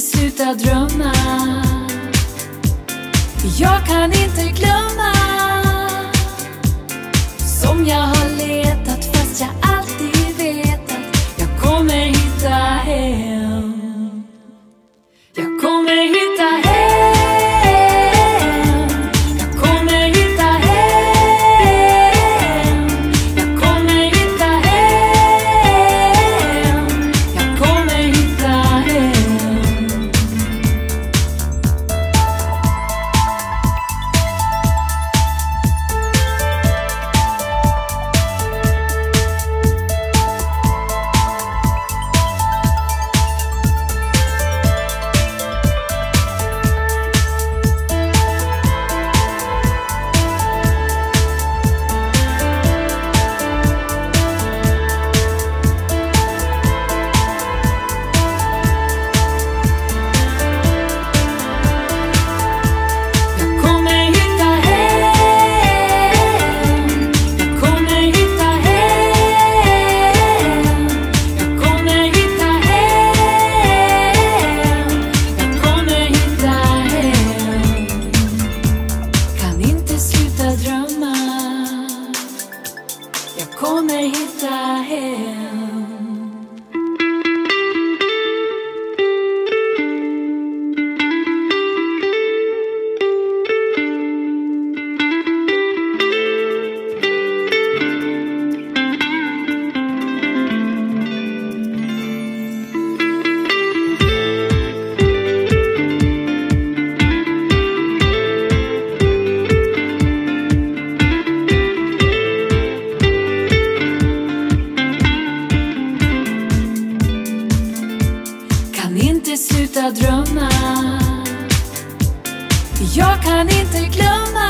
sluta drömma. Jag kan inte glömma som jag har letat, fast jag alltid vet att jag kommer hitta hem. Jag kommer hitta hem. Jag kommer hitta hem. Jag kommer hitta hem. Jag kommer hitta hem. Jag kommer hitta hem. Sluta drömma. Jag kan inte glömma